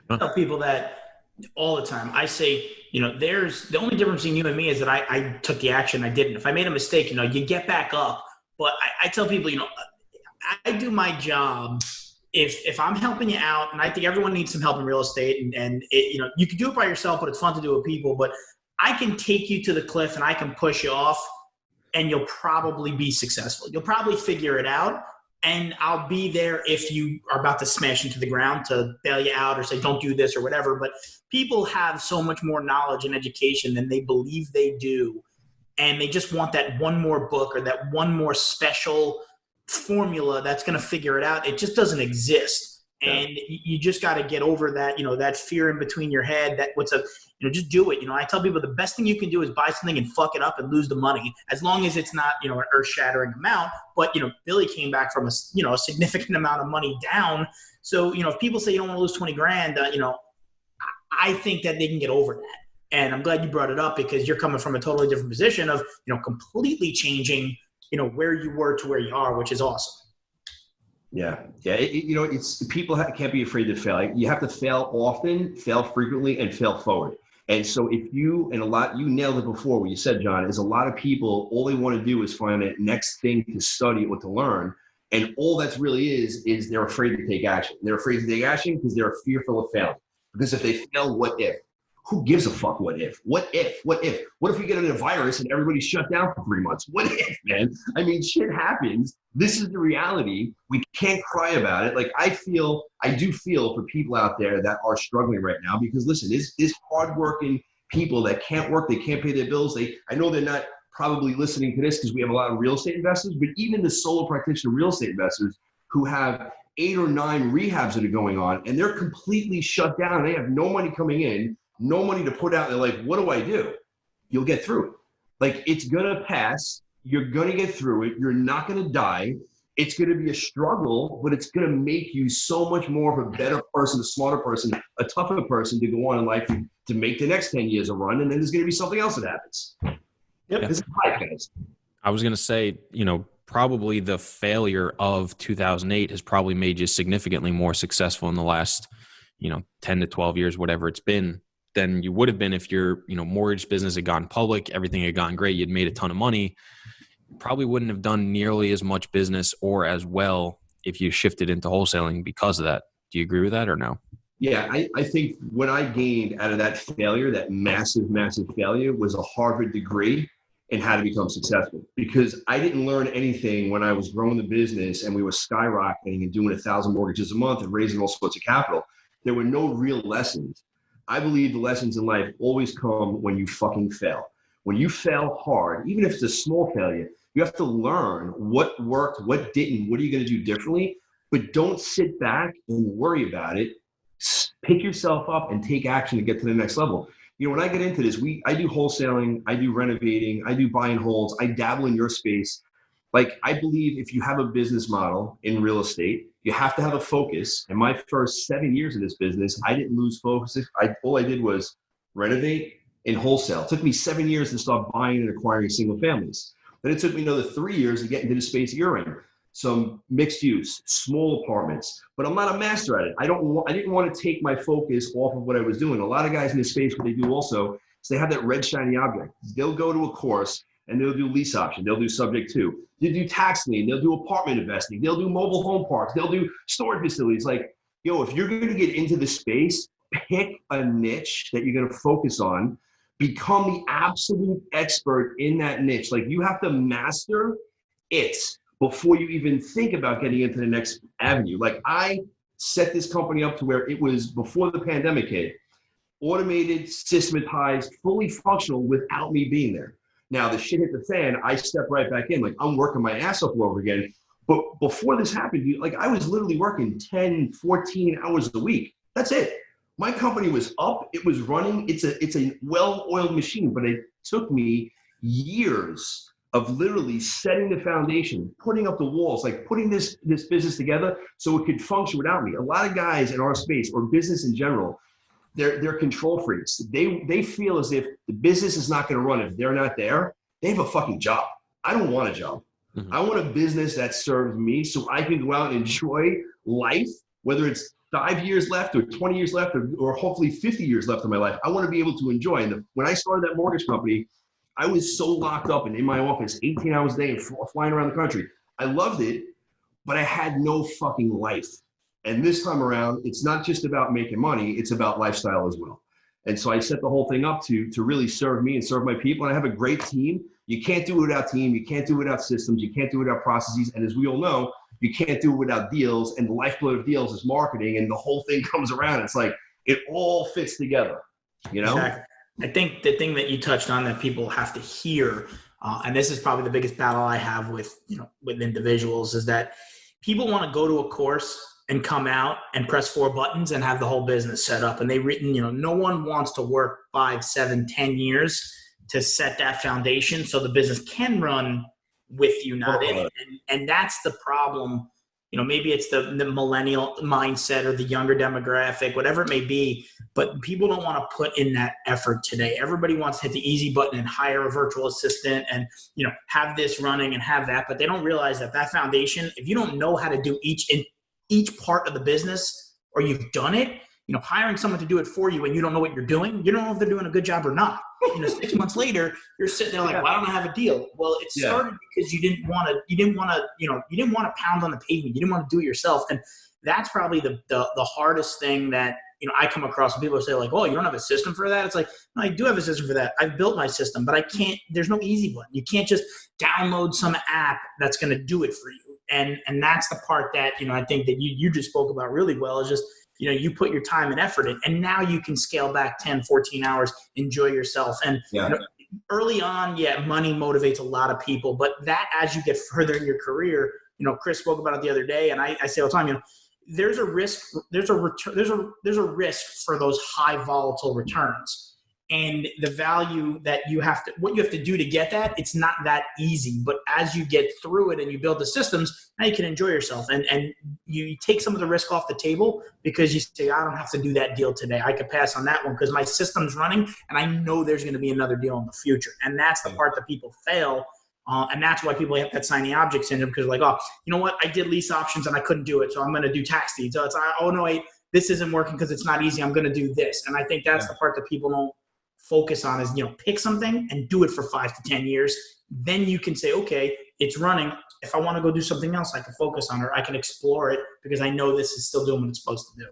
Tell people that all the time. I say, there's the only difference between you and me is that I took the action. I didn't. If I made a mistake, you get back up. But I tell people, I do my job. If I'm helping you out, and I think everyone needs some help in real estate, and you can do it by yourself, but it's fun to do with people. But I can take you to the cliff and I can push you off, and you'll probably be successful. You'll probably figure it out. And I'll be there if you are about to smash into the ground to bail you out or say, don't do this or whatever. But people have so much more knowledge and education than they believe they do. And they just want that one more book or that one more special formula that's going to figure it out. It just doesn't exist. Yeah. And you just got to get over that, that fear in between your head, just do it. I tell people the best thing you can do is buy something and fuck it up and lose the money, as long as it's not, an earth-shattering amount. But, Billy came back from a significant amount of money down. So, if people say you don't want to lose 20 grand, I think that they can get over that. And I'm glad you brought it up, because you're coming from a totally different position of, completely changing, where you were to where you are, which is awesome. Yeah. It's people can't be afraid to fail. You have to fail often, fail frequently, and fail forward. And so you nailed it before what you said, John, is a lot of people, all they want to do is find that next thing to study or to learn. And all that's really is they're afraid to take action. They're afraid to take action because they're fearful of failing. Because if they fail, what if? Who gives a fuck what if? What if? What if? What if we get a virus and everybody's shut down for 3 months? What if, man? I mean, shit happens. This is the reality. We can't cry about it. Like, I do feel for people out there that are struggling right now, because listen, there's hardworking people that can't work. They can't pay their bills. I know they're not probably listening to this because we have a lot of real estate investors, but even the solo practitioner real estate investors who have 8 or 9 rehabs that are going on, and they're completely shut down. They have no money coming in, no money to put out. They're like, what do I do? You'll get through it. Like, it's going to pass. You're going to get through it. You're not going to die. It's going to be a struggle, but it's going to make you so much more of a better person, a smarter person, a tougher person to go on in life to make the next 10 years a run. And then there's going to be something else that happens. Yep. Yeah. This is life, guys. I was going to say, probably the failure of 2008 has probably made you significantly more successful in the last, 10 to 12 years, whatever it's been, than you would have been if your, mortgage business had gone public, everything had gone great, you'd made a ton of money. You probably wouldn't have done nearly as much business or as well if you shifted into wholesaling because of that. Do you agree with that or no? Yeah, I think what I gained out of that failure, that massive, massive failure, was a Harvard degree in how to become successful. Because I didn't learn anything when I was growing the business and we were skyrocketing and doing 1,000 mortgages a month and raising all sorts of capital. There were no real lessons. I believe the lessons in life always come when you fucking fail. When you fail hard, even if it's a small failure, you have to learn what worked, what didn't, what are you going to do differently? But don't sit back and worry about it. Pick yourself up and take action to get to the next level. When I get into this, I do wholesaling, I do renovating, I do buy and holds, I dabble in your space. Like, I believe if you have a business model in real estate, you have to have a focus. And my first 7 years in this business, I didn't lose focus. All I did was renovate and wholesale. It took me 7 years to start buying and acquiring single families. Then it took me another 3 years to get into the space you're in. Some mixed use, small apartments, but I'm not a master at it. I didn't want to take my focus off of what I was doing. A lot of guys in this space, what they do also is they have that red shiny object. They'll go to a course and they'll do lease option. They'll do subject to. They'll do tax lien. They'll do apartment investing. They'll do mobile home parks. They'll do storage facilities. Like, if you're going to get into the space, pick a niche that you're going to focus on. Become the absolute expert in that niche. Like, you have to master it before you even think about getting into the next avenue. Like, I set this company up to where it was, before the pandemic hit, automated, systematized, fully functional without me being there. Now, the shit hit the fan, I stepped right back in. Like, I'm working my ass off all over again. But before this happened, I was literally working 10, 14 hours a week. That's it. My company was up, it was running. It's a well-oiled machine, but it took me years of literally setting the foundation, putting up the walls, like putting this business together so it could function without me. A lot of guys in our space, or business in general, they're control freaks. They feel as if the business is not going to run if they're not there. They have a fucking job. I don't want a job. Mm-hmm. I want a business that serves me so I can go out and enjoy life whether it's 5 years left or 20 years left or hopefully 50 years left of my life. I want to be able to enjoy. And when I started that mortgage company, I was so locked up and in my office 18 hours a day and flying around the country. I loved it, but I had no fucking life. And this time around, it's not just about making money, it's about lifestyle as well. And so I set the whole thing up to really serve me and serve my people. And I have a great team. You can't do it without team. You can't do it without systems. You can't do it without processes. And as we all know, you can't do it without deals. And the lifeblood of deals is marketing. And the whole thing comes around. It's like it all fits together, you know? Exactly. I think the thing that you touched on that people have to hear, and this is probably the biggest battle I have with individuals, is that people want to go to a course and come out and press 4 buttons and have the whole business set up. And no one wants to work 5, 7, 10 years to set that foundation so the business can run with you, not in it. And that's the problem. Maybe it's the millennial mindset or the younger demographic, whatever it may be, but people don't want to put in that effort today. Everybody wants to hit the easy button and hire a virtual assistant and, have this running and have that, but they don't realize that foundation, if you don't know how to do each part of the business, or you've done it, hiring someone to do it for you and you don't know what you're doing, you don't know if they're doing a good job or not. 6 months later, you're sitting there like, why don't I have a deal? Well, it started because you didn't want to pound on the pavement. You didn't want to do it yourself. And that's probably the hardest thing that, I come across when people say like, oh, you don't have a system for that. It's like, no, I do have a system for that. I've built my system, but there's no easy button. You can't just download some app that's going to do it for you. And that's the part that, I think that you just spoke about really well, is just, you put your time and effort in, and now you can scale back 10, 14 hours, enjoy yourself. And early on, money motivates a lot of people, but that as you get further in your career, Chris spoke about it the other day, and I say all the time, there's a risk for those high volatile returns. And the value that what you have to do to get that, it's not that easy. But as you get through it and you build the systems, now you can enjoy yourself. And you take some of the risk off the table because you say, I don't have to do that deal today. I could pass on that one because my system's running and I know there's going to be another deal in the future. And that's the part that people fail. And that's why people have that shiny object syndrome, because like, oh, you know what? I did lease options and I couldn't do it. So I'm going to do tax deeds. So it's, oh no, wait, this isn't working because it's not easy. I'm going to do this. And I think that's the part that people don't focus on is, pick something and do it for 5 to 10 years. Then you can say, okay, it's running. If I want to go do something else, I can focus on it, or I can explore it because I know this is still doing what it's supposed to do.